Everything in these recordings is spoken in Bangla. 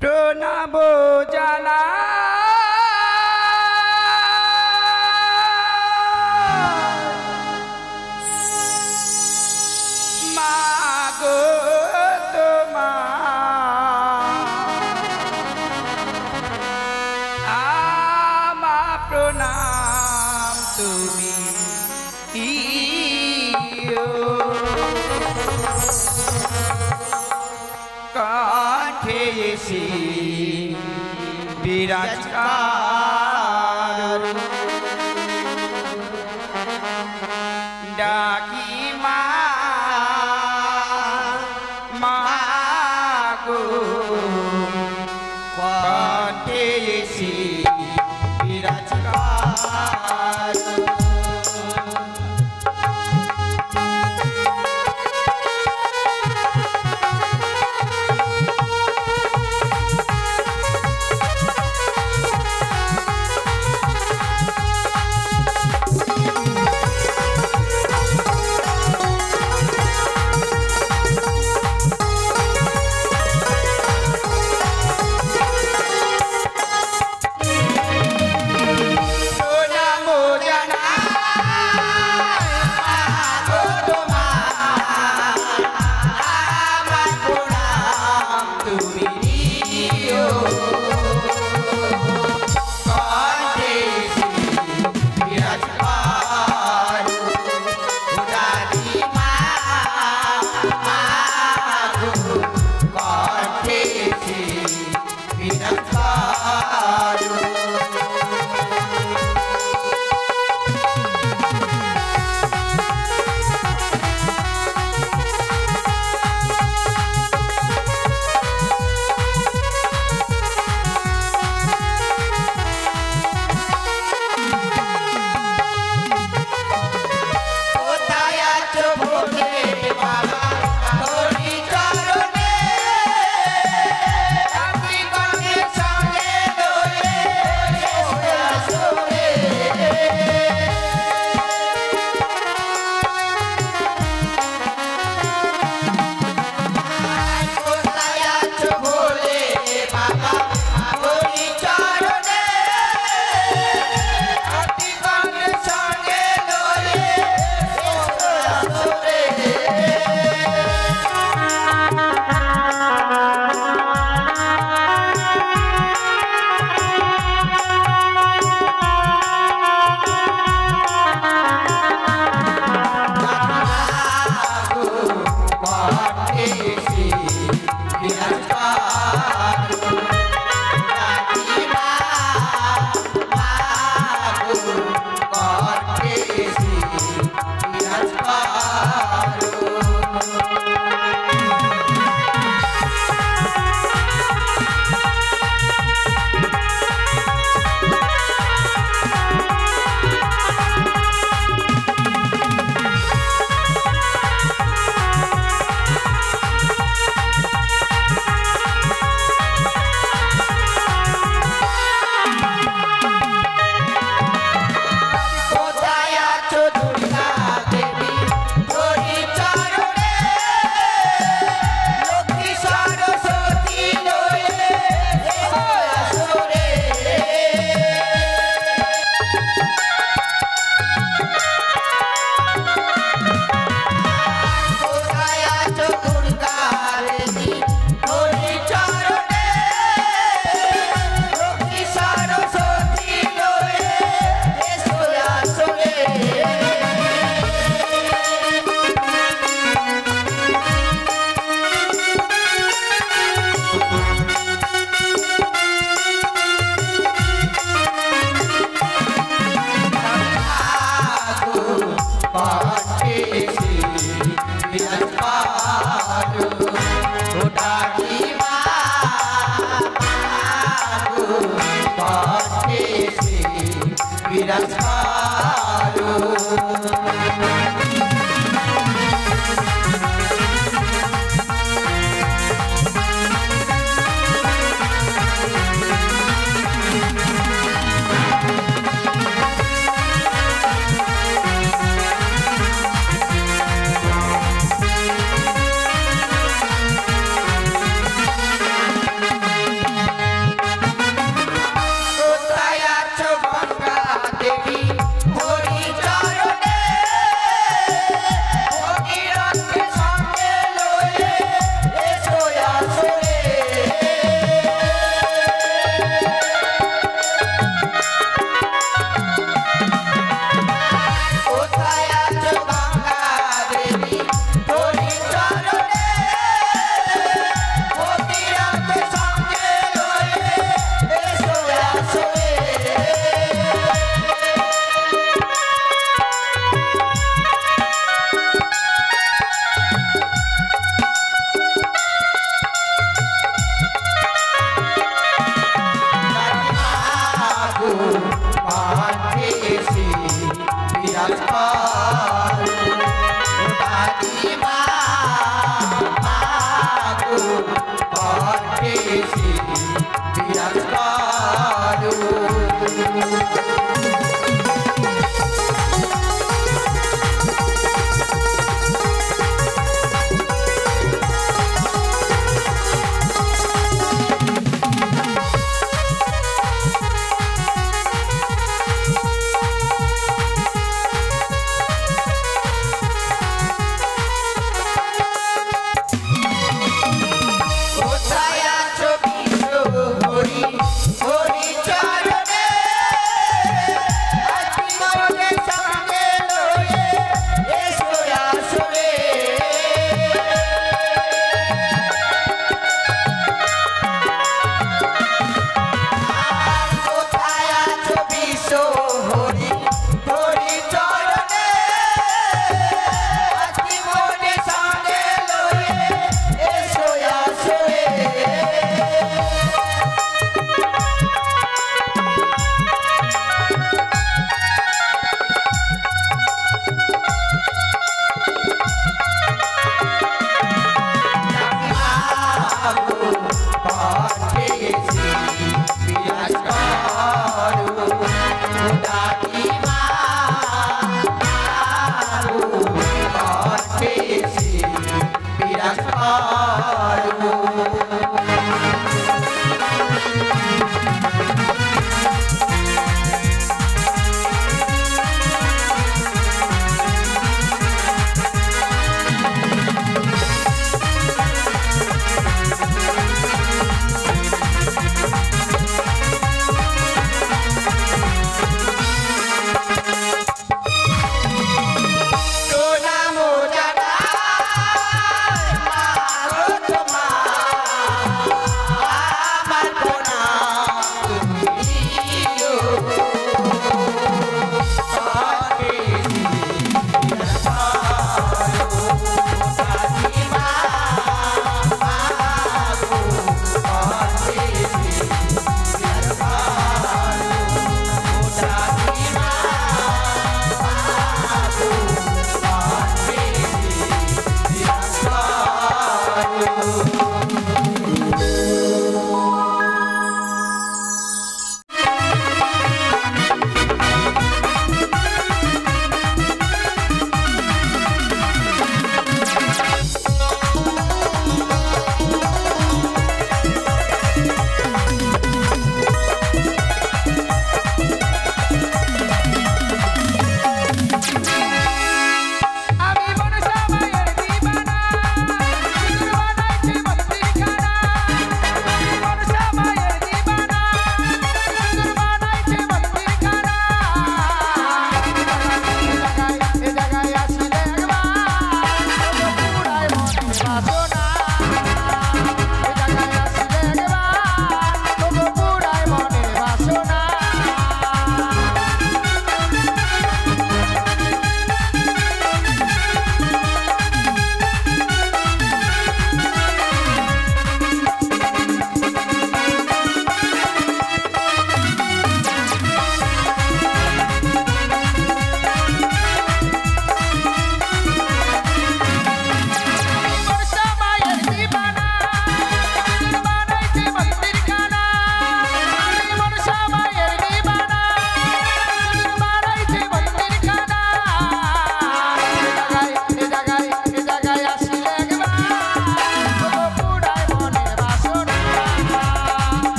প্রণাম জানা মাগো তোমার আমার প্রণাম তুমি কাঠে এসে বিরাজকার ডাকি মা মাগো কাঠে এসে বিরাজকার বিরাজ করো কোথায় আছো বিষ্ণু হরি হরি চরণে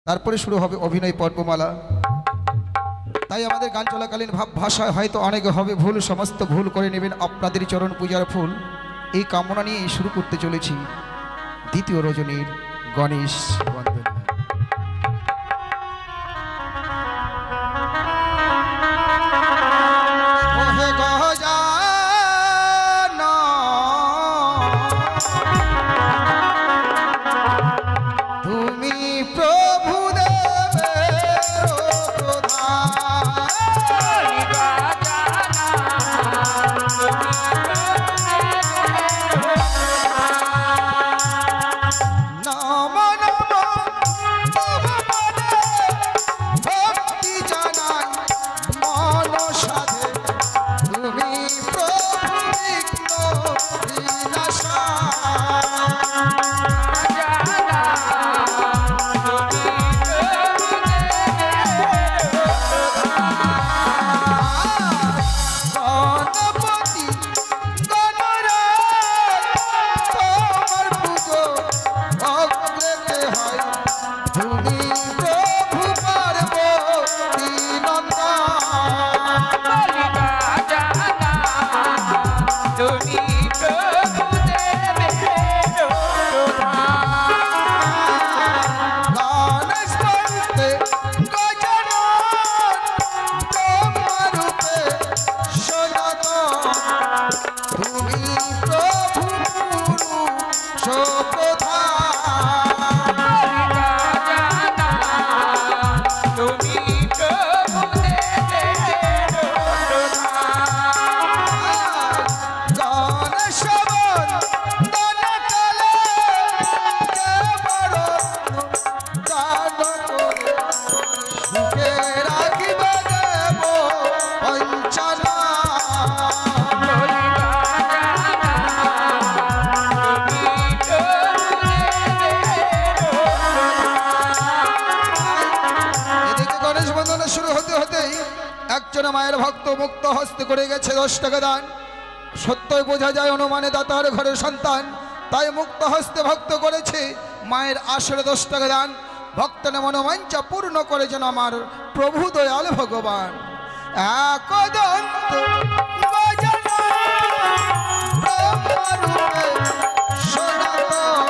তারপরে শুরু হবে অভিনয় পর্বমালা। তাই আমাদের গান চলাকালীন ভাব ভাষায় হয়তো অনেকে হবে ভুল, সমস্ত ভুল করে নেবেন আপনাদের চরণ পূজার ফুল। এই কামনা নিয়ে শুরু করতে চলেছি দ্বিতীয় রজনীর গণেশ বন্দনা। মায়ের ভক্ত মুক্ত হস্তে করে গেছে 10 টাকা দান। সত্যই বোঝা যায় অনুমানে দাতার ঘরের সন্তান, তাই মুক্ত হস্তে ভক্ত করেছে মায়ের আসরে 10 টাকা দান। ভক্তের মনোবাঞ্ছা পূর্ণ করে যেন আমার প্রভু দয়াল ভগবান। একদন্ত গজানন ব্রহ্মরূপে সনাতন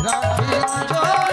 রাখিন জনে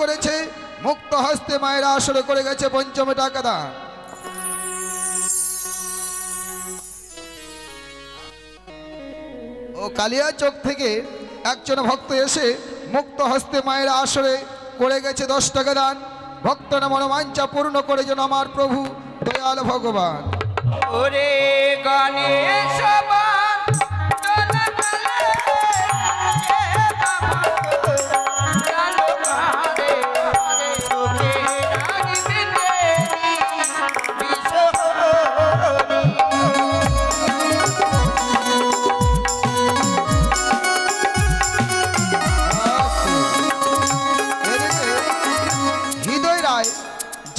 করেছে মুক্ত হস্তে মায়ের আসরে করে গেছে ৫ম টাকা দান। ও কালিয়া চোখ থেকে একজন ভক্ত এসে মুক্ত হস্তে মায়ের আসরে করে গেছে 10 টাকা দান। ভক্তরা মনোবাঞ্ছা পূর্ণ করে যেন আমার প্রভু দয়াল ভগবান। ওরে গণেশ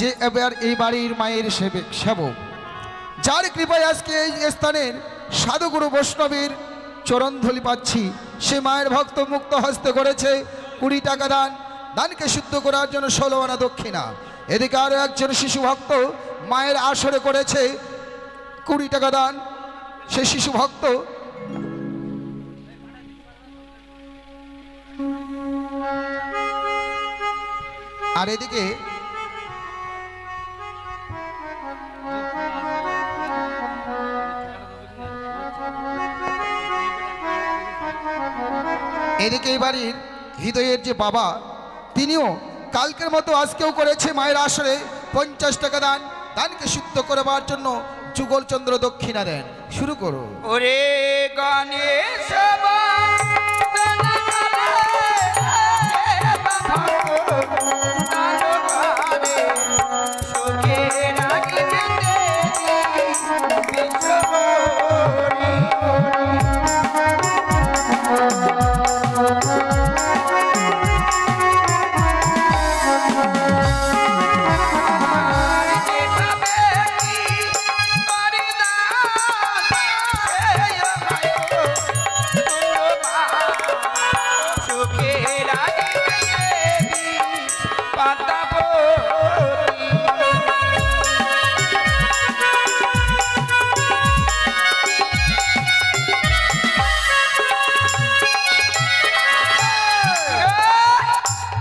যে এবার এই বাড়ির মায়ের সেবক, যার কৃপায় আজকে এই স্থানের সাধুগুরু বৈষ্ণবীর চরণধুলি পাচ্ছি, সে মায়ের ভক্ত মুক্ত হস্তে করেছে 20 টাকা দান। দানকে শুদ্ধ করার জন্য 16 আনা দক্ষিণা। এদিকে আরো একজন শিশু ভক্ত মায়ের আসরে করেছে 20 টাকা দান। সে শিশু ভক্ত আর এদিকে এদিকে এই বাড়ির হৃদয়ের যে বাবা, তিনিও কালকের মতো আজকেও করেছে মায়ের আসরে 50 টাকা দান। দানকে শুদ্ধ করবার জন্য যুগলচন্দ্র দক্ষিণা দেন। শুরু করো। ওরে গণেশ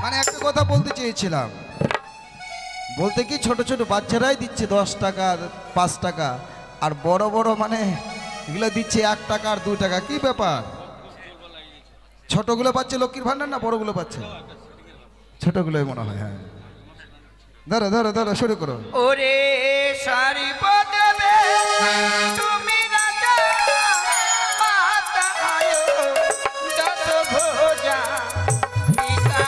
মানে একটা কথা বলতে চেয়েছিলাম, বলতে কি ছোট ছোট বাচ্চারাই দিচ্ছে 10 টাকা 5 টাকা, আর বড় বড় মানে এগুলো দিচ্ছে 1 টাকা আর 2 টাকা। কি ব্যাপার? ছোটগুলো পাচ্ছে লক্ষ্মীর ভান্ডার না বড়গুলো পাচ্ছে? ছোটগুলোই মনে হয়। হ্যাঁ, ধরো ধরো ধরো, শুরু করো। ওরে সারি বদবে তুমি রাজা মাতা আয়ো দশ ভোজা পিতা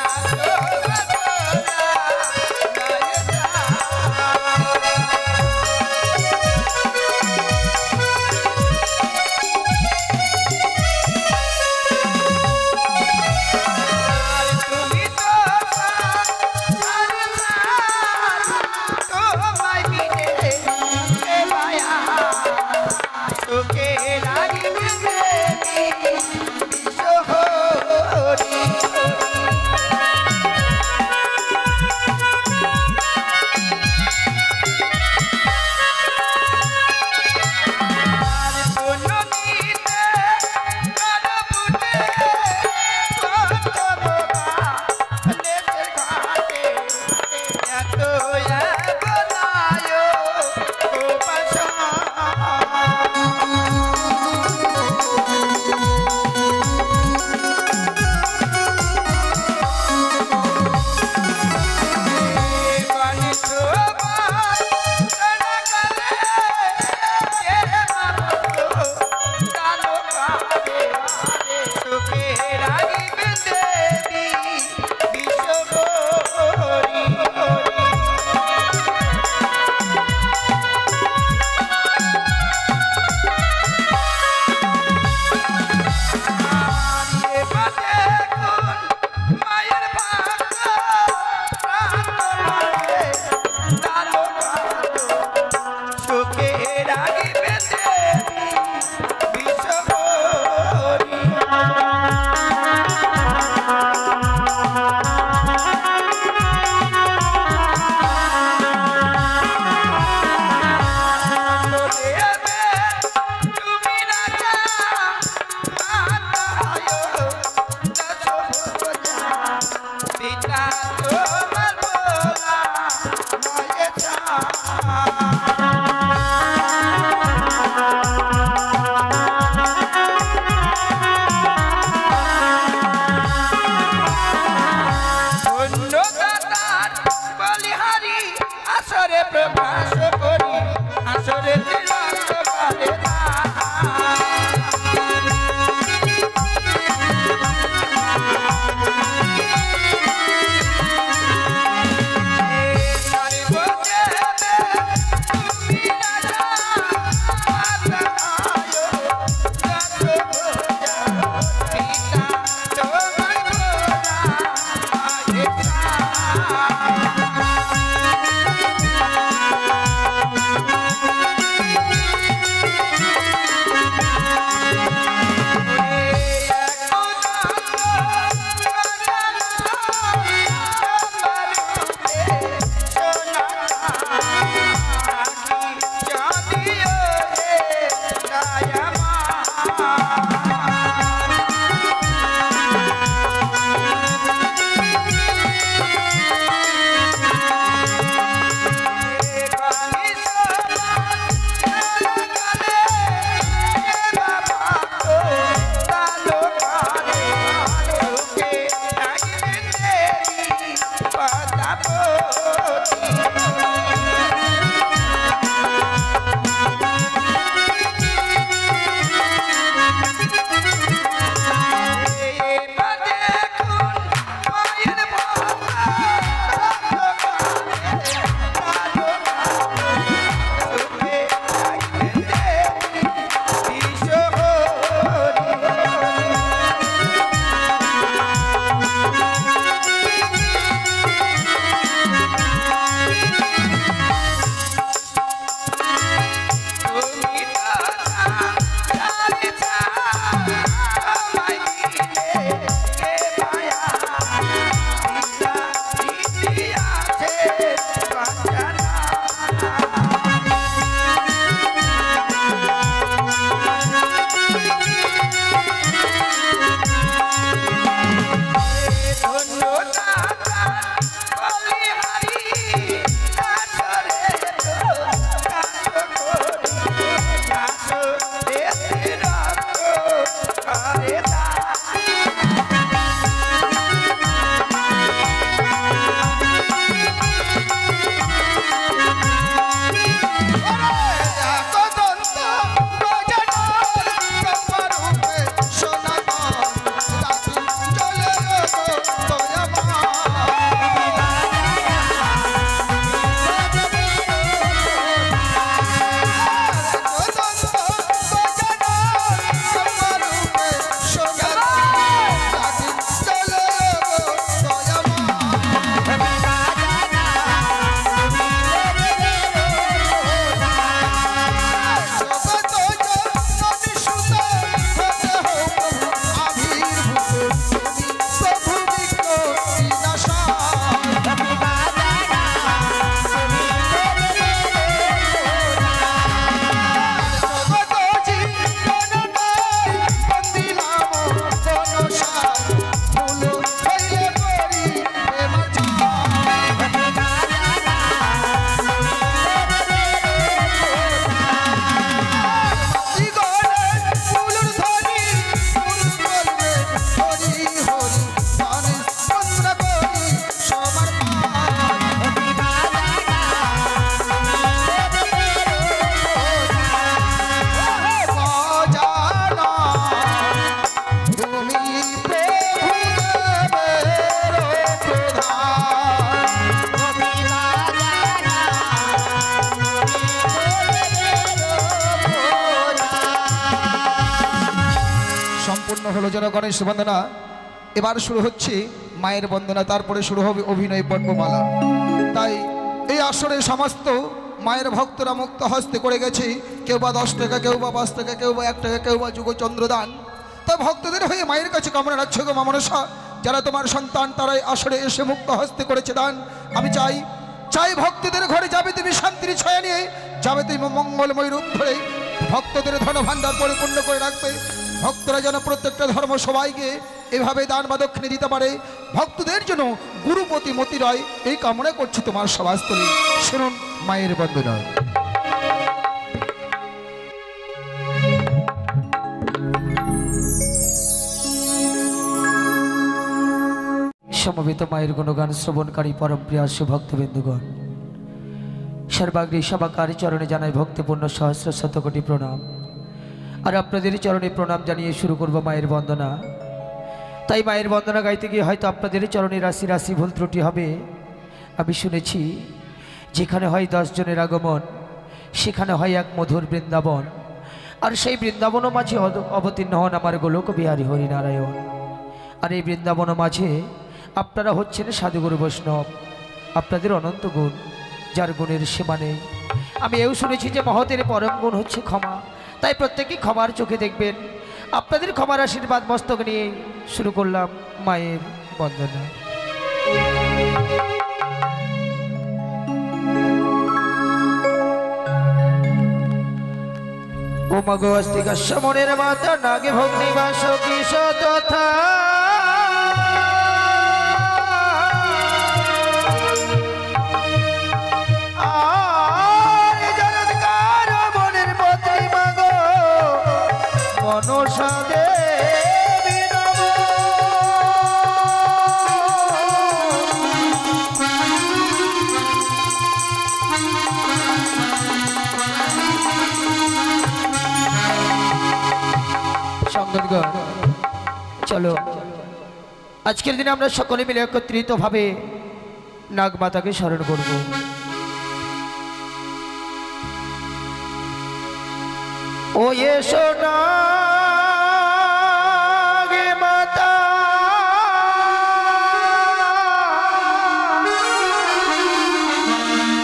হলো যেন গণেশ বন্দনা। এবার শুরু হচ্ছে মায়ের বন্দনা, তারপরে শুরু হবে অভিনয় পর্বমালা। তাই এই আসরে সমস্ত মায়ের ভক্তরা মুক্ত হস্তে করে গেছে, কেউ বা 10 টাকা, কেউ বা 5 টাকা, কেউ বা 1 টাকা, কেউ বা যুগচন্দ্রদান। তাই ভক্তদের হয়ে মায়ের কাছে কামনা রাখছে গো মা মনসা, যারা তোমার সন্তান তারাই আসরে এসে মুক্ত হস্তে করেছে দান। আমি চাই ভক্তদের ঘরে যাবে তুমি শান্তির ছায়া নিয়ে, যাবে তুমি মঙ্গলময় রূপ ধরে, ভক্তদের ধন ভাণ্ডার পরিপূর্ণ করে রাখবে। ভক্তরা যেন প্রত্যেকটা ধর্ম সবাইকে এভাবে দান বা দক্ষিণে দিতে পারে, ভক্তদের জন্য গুরুপতি মতি রয়, এই কামনা করছি তোমার সভাস্থলে। শুনুন মায়ের বন্দনা। সমবেত মায়ের গুণগান শ্রবণকারী পরম প্রিয় ভক্তবৃন্দগণ, সর্বাগ্রে সবাকার চরণে জানাই ভক্তিপূর্ণ সহস্র শতকোটি প্রণাম। আর আপনাদের চরণে প্রণাম জানিয়ে শুরু করব মায়ের বন্দনা। তাই মায়ের বন্দনা গাইতে গিয়ে হয়তো আপনাদের চরণে রাশি রাশি ভুল ত্রুটি হবে। আমি শুনেছি যেখানে হয় 10 জনের আগমন, সেখানে হয় এক মধুর বৃন্দাবন। আর সেই বৃন্দাবন মাঝে অবতীর্ণ হন আমার গোলক বিহারী হরিনারায়ণ। আর এই বৃন্দাবন মাঝে আপনারা হচ্ছেন সাধুগুরু বৈষ্ণব, আপনাদের অনন্ত গুণ, যার গুণের সীমা নেই। আমি এও শুনেছি যে মহতের পরম গুণ হচ্ছে ক্ষমা। তাই প্রত্যেকেই ক্ষমার চোখে দেখবেন। আপনাদের ক্ষমার আশীর্বাদ মস্তক নিয়ে শুরু করলাম মায়ের বন্দনা। ও মাগো অস্তিকা সমনের মাতা নাগে ভগ্নিবাস কিশ তথা মনসা দেবী নমো। সঙ্গতগণ, চলো আজকের দিনে আমরা সকলে মিলে একত্রিতভাবে নাগমাতাকে স্মরণ করব। ও এসো নাগে মাতা,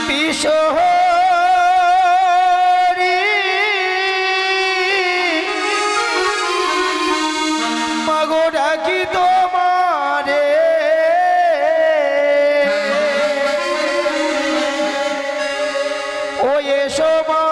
বিশ্বহরি মাগো ডাকি তোমারে। ও এসো মা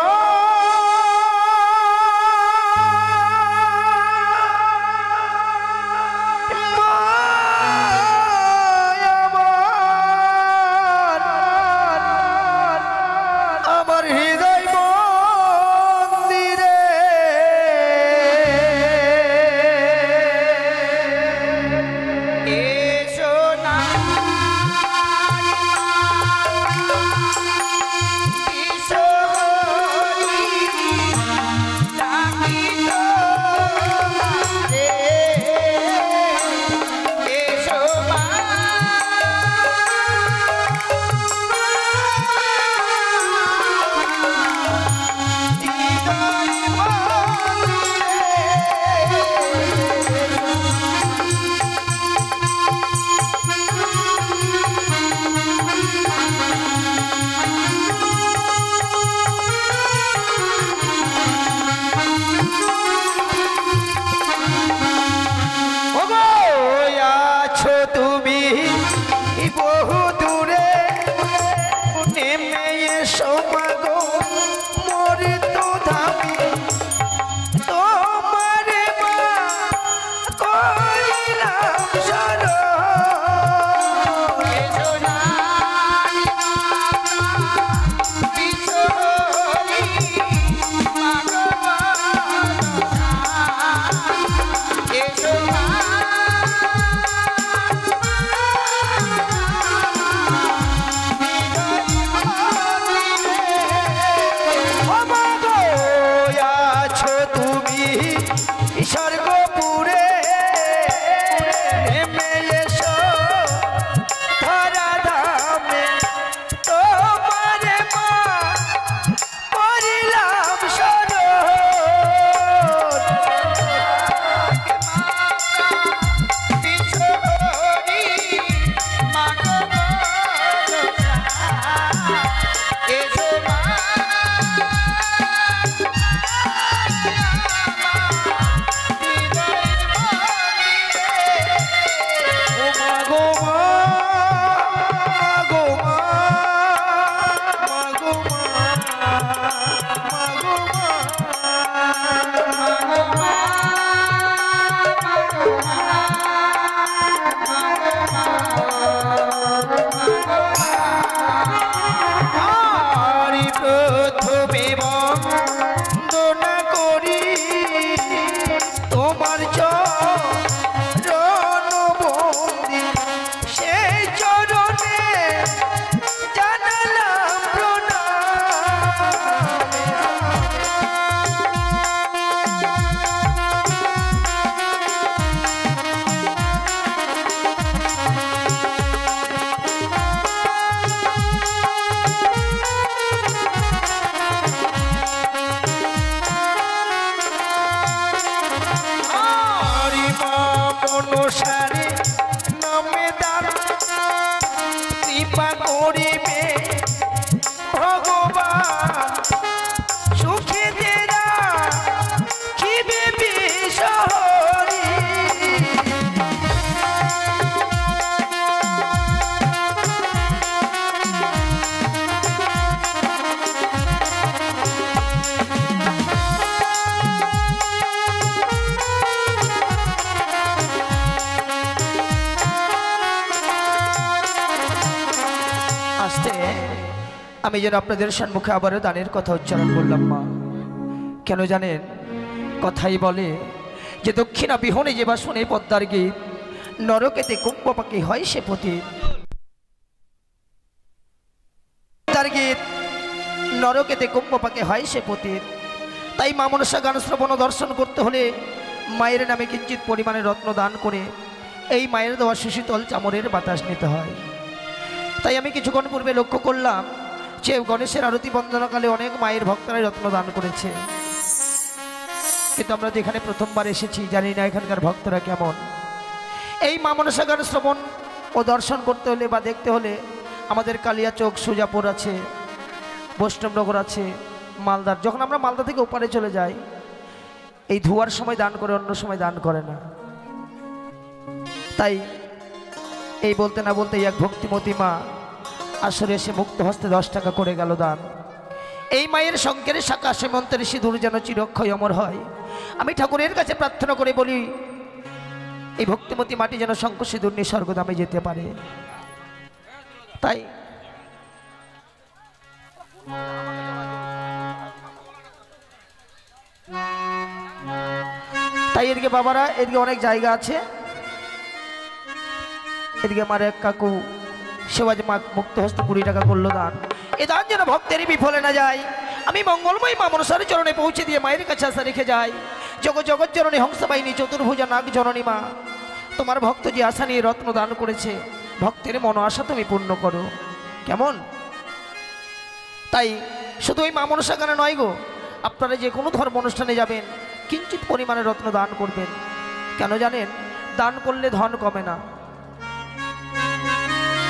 আসতে আমি যেন আপনাদের সম্মুখে আবারও দানের কথা উচ্চারণ করলাম মা। কেন জানেন, কথাই বলে যে দক্ষিণা বিহনে যে বা শুনে পদ্মার গীত, নরকেতে কুম্ভ পাখি হয় সে পতিত। পদ্মার গীত, নরকেতে কুম্ভ পাখি হয় সে পতিত। তাই মা মনসা গান শ্রবণ ও দর্শন করতে হলে মায়ের নামে কিঞ্চিত পরিমাণে রত্ন দান করে এই মায়ের দেওয়া সুশীতল চামরের বাতাস নিতে হয়। তাই আমি কিছুক্ষণ পূর্বে লক্ষ্য করলাম যে গণেশের আরতি বন্দনাকালে অনেক মায়ের ভক্তরাই রত্ন দান করেছে, কিন্তু আমরা যেখানে প্রথমবার এসেছি জানি না এখানকার ভক্তরা কেমন। এই মা মনসা গান শ্রবণ ও দর্শন করতে হলে বা দেখতে হলে আমাদের কালিয়াচক, সুজাপুর আছে, বৈষ্ণবনগর আছে, মালদার। যখন আমরা মালদা থেকে ওপারে চলে যাই, এই ধোয়ার সময় দান করে, অন্য সময় দান করে না। তাই এই বলতে না বলতে এক ভক্তিমতী মা আসরে এসে মুক্ত হস্তে 10 টাকা করে গেল দান। এই মায়ের শঙ্কের শাখা সীমন্তের সিঁদুর যেন চিরক্ষয় অমর হয়। আমি ঠাকুরের কাছে প্রার্থনা করে বলি এই ভক্তিমতী মাটি যেন শঙ্খ সিঁদুর নিয়ে স্বর্গধামে যেতে পারে। তাই তাই এদিকে বাবারা, এদিকে অনেক জায়গা আছে, এদিকে আমার এক কাকু সেবাজ মা মুক্ত হস্তে 20 টাকা করলো দান। এ দান যেন ভক্তেরই বিফলে না যায়। আমি মঙ্গলময় মা মনসার চরণে পৌঁছে দিয়ে মায়ের কাছে আশা রেখে যাই। জগৎ জননী হংসবাহিনী চতুর্ভুজা নাগ জননী মা, তোমার ভক্ত যে আশা নিয়ে রত্ন দান করেছে, ভক্তের মন আশা তুমি পূর্ণ করো। কেমন? তাই শুধু ওই মা মনসা গানে নয় গো, আপনারা যে কোনো ধর্ম অনুষ্ঠানে যাবেন কিঞ্চিত পরিমাণে রত্ন দান করবেন। কেন জানেন, দান করলে ধন কমে না,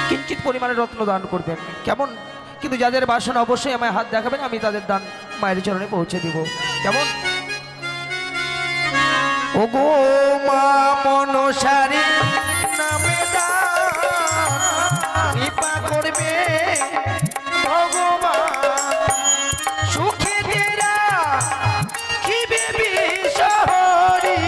কিঞ্চিত পরিমাণে রত্ন দান করবেন। কেমন? কিন্তু যাদের বাসনা অবশ্যই আমায় হাত দেখাবেন, আমি তাদের দান মায়ের চরণে পৌঁছে দিব। কেমন? ও গো মা মনসারি নামে দান কৃপা করবে ভগবান, সুখে দেরা খিবে বিশহরি।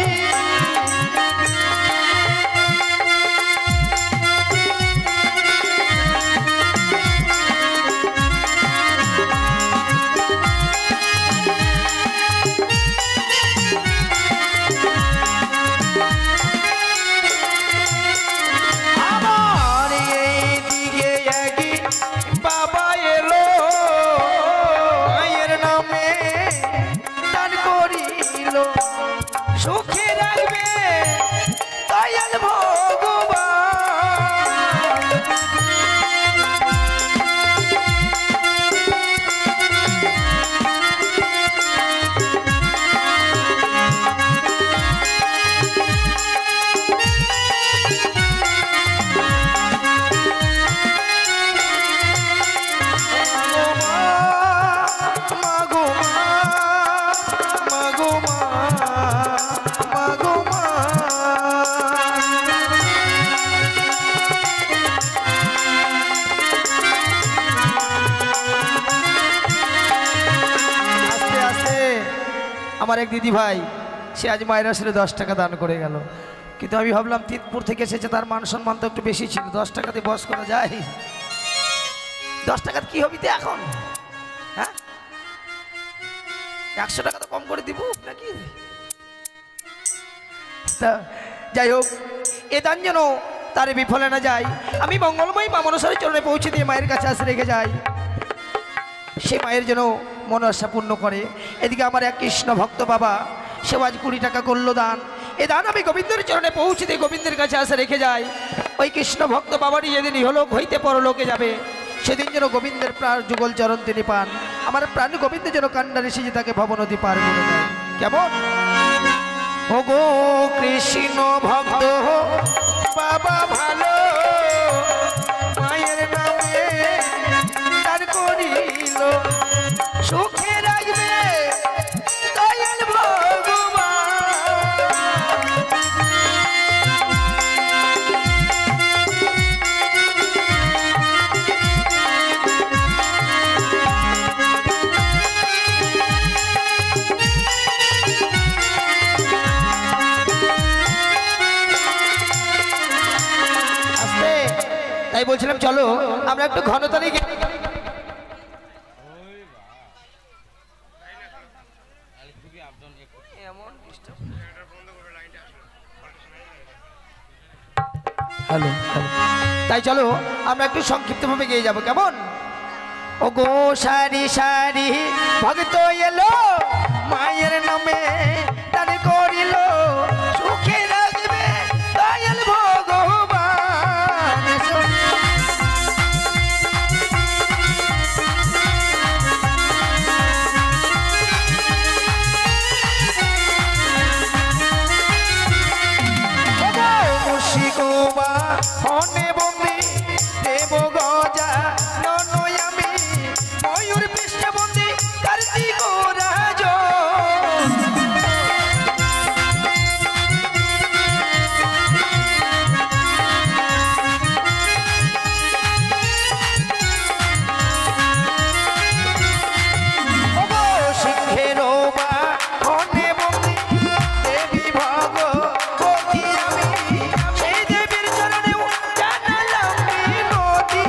সুখে রাখবে দয়াল ভগবান। আমার এক দিদি ভাই, সে আজ মায়ের আসলে 10 টাকা দান করে গেল, কিন্তু আমি ভাবলাম তিতপুর থেকে এসেছে, তার মান সম্মান তো একটু বেশি ছিল, 10 টাকাতে বস করা যায়? 10 টাকার কি হবি তো এখন? হ্যাঁ, 100 টাকা তো কম করে দিব নাকি? তা যাই হোক, এ দান যেন তার বিফলে না যায়। আমি মঙ্গলময় মা মনসার চরণে পৌঁছে দিয়ে মায়ের কাছে আসে রেখে যাই, সে মায়ের যেন মন আশা পূর্ণ করে। এদিকে আমার এক কৃষ্ণ ভক্ত বাবা, সে আজ 20 টাকা করলো দান। এ দান আমি গোবিন্দের চরণে পৌঁছে দিয়ে গোবিন্দের কাছে আসে রেখে যাই। ওই কৃষ্ণ ভক্ত বাবারই যেদিন ইহলোক হইতে পরলোকে যাবে, সেদিন যেন গোবিন্দের প্রাণ যুগল চরণ তিনি পান। আমার প্রাণ গোবিন্দ যেন কান্নারে সেজে তাকে ভবনদী পার করে দেয়। কেমন? ও গো কৃষ্ণ ভক্ত বাবা ভালো, মায়ের নামে দান করিল, সুখে রাখবে দয়াল ভগবান। বলছিলাম চলো আমরা একটু ঘনতলি হ্যালো, তাই চলো আমরা একটু সংক্ষিপ্তভাবে গিয়ে যাবো, কেমন? ও গো সারি সারি ভক্ত এলো মায়ের নামে দান করিল, সুখে রাখবে দয়াল ভগবান। মুর্শিদোবা হনে বন্দি দেব গজা নয় আমি ময়ূর পৃষ্ঠবন্দি কার্তিক রাজ। সিংহের বা হনে বন্দি দেবী ভগবতী আমি, সেই দেবীর চরণেও জানালাম বিনতি।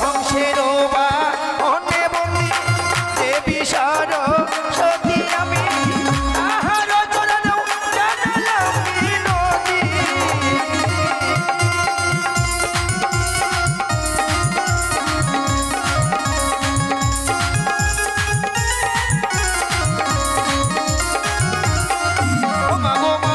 হংসের বা হনে বন্দি দেবী সরস্বতী আমি, তাহার চরণেও জানালাম বিনতি। ও মা গো মা,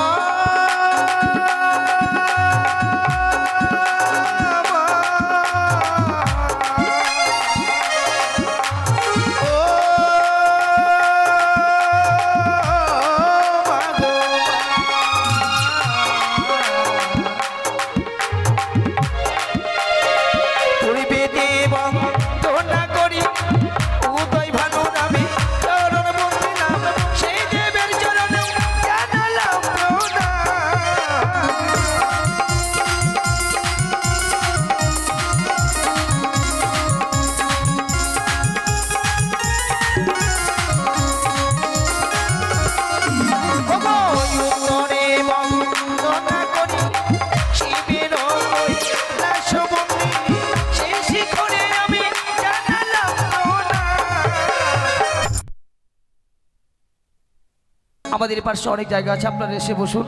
আমাদের পাশে অনেক জায়গা আছে, আপনারা এসে বসুন,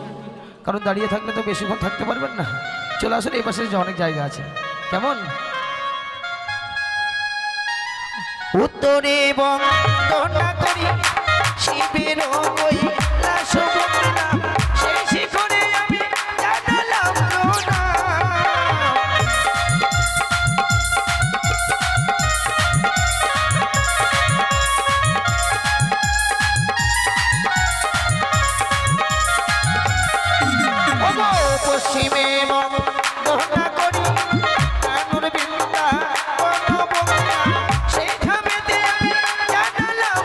কারণ দাঁড়িয়ে থাকলে তো বেশিক্ষণ থাকতে পারবেন না। চলে আসুন, এই পাশে অনেক জায়গা আছে, কেমন? উত্তরে বন্দনা করি শিবের কৈলাস বন্দিলাম, সেই শিখরে আমি জানালাম প্রণাম। পশ্চিমে বন্দনা করি কানুর বিন্দা বনবঙ্গা, সেই ধামেতে আমি জানালাম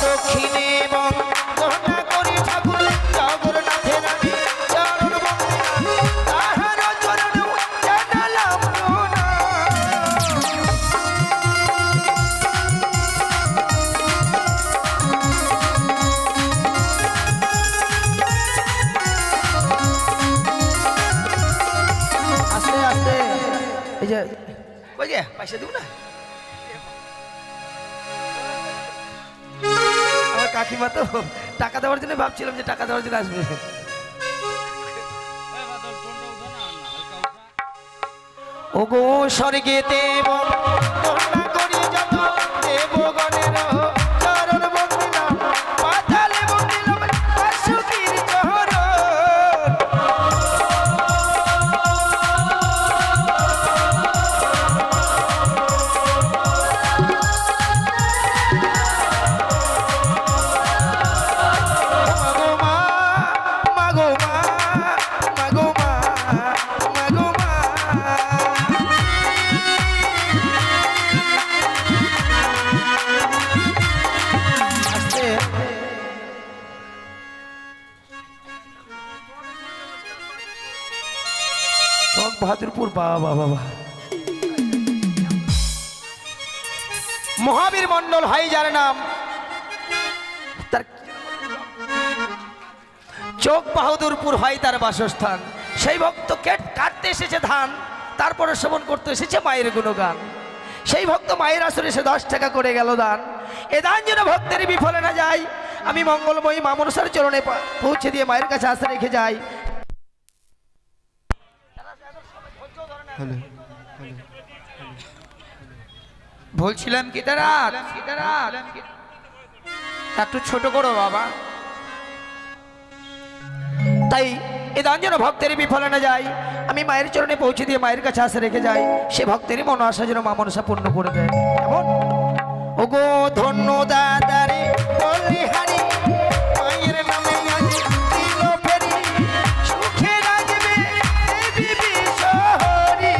দক্ষিণে বন্দনা করি ঠাকুর জগন্নাথের আমি চরণ বন্দিলাম, তাহার চরণেও জানালাম আস্তে আস্তে। এই যে ওই যে পয়সা দিব না, আমার কাকিমা তো টাকা দেওয়ার জন্য ভাবছিলাম যে টাকা দেওয়ার জন্য আসবে। ও গো স্বর্গেতে বন্দনা করি যত দেবগণের চরণ বন্দিলাম, পাতালে বন্দিলাম বাসুকীর চরণ। বাহাদুরপুর, বাবা বাবা। মহাবীর মণ্ডল হয় যার নাম, তার চোখ বাহাদুরপুর হয় তার বাসস্থান। সেই ভক্ত কাটতে এসেছে ধান, তারপরে শ্রবণ করতে এসেছে মায়ের গুণগান। সেই ভক্ত মায়ের আসরে এসে 10 টাকা করে গেল দান। এ দান যেন ভক্তের বিফলে না যায়, আমি মঙ্গলময়ী মা মনসার চরণে পৌঁছে দিয়ে মায়ের কাছে আশা রেখে যাই। বলছিলাম কি তারা একটু ছোট করো বাবা। তাই এ দান যেন ভক্তের বিফলে না যায়, আমি মায়ের চরণে পৌঁছে দিয়ে মায়ের কাছে আশা রেখে যাই। সে ভক্তেরই মন আশা যেন মা মনসা পূর্ণ করে দেয়। এমন ওগো ধন্য দাদারে বলিহারি, মায়ের নামে আজ দিল ফেরি, সুখে রাখবে দেবী বিশ্বহরি।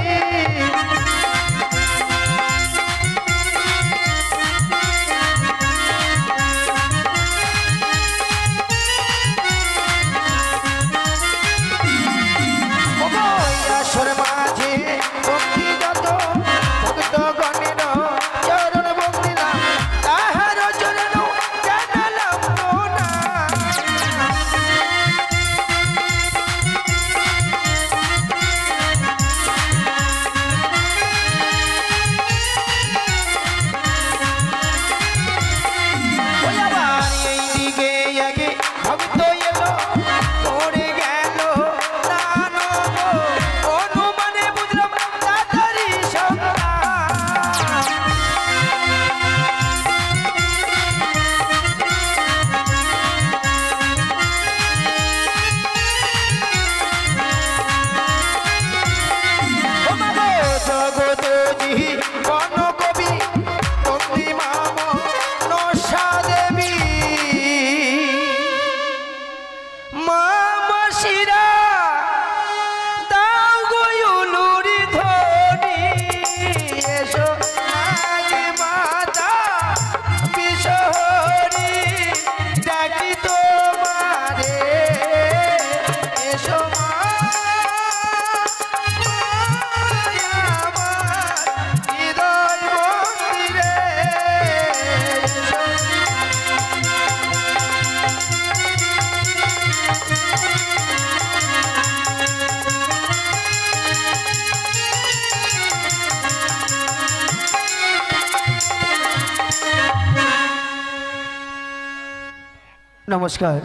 ওগো আসর মাঝে ভক্তি যত ভক্ত গণের চরণ বন্দিলাম, তাহার চরণ জানালাম না। ওই আবার এই দিকে আগে ভক্ত এলো, পড়ে গেল দান গো, অনুমানে বুঝলাম তাড়াতাড়ি সন্তান। ও মা গো জগৎ বন কবি বন্দি মাম নশা দেবী, মা মাসিরা দাও গো উলুরি ধ্বনি, এসো আগে মাতা বিশ্বহরি, ডাকি তোমারে এসো মা, আমার হৃদয় মন্দিরে এসো। নমস্কার।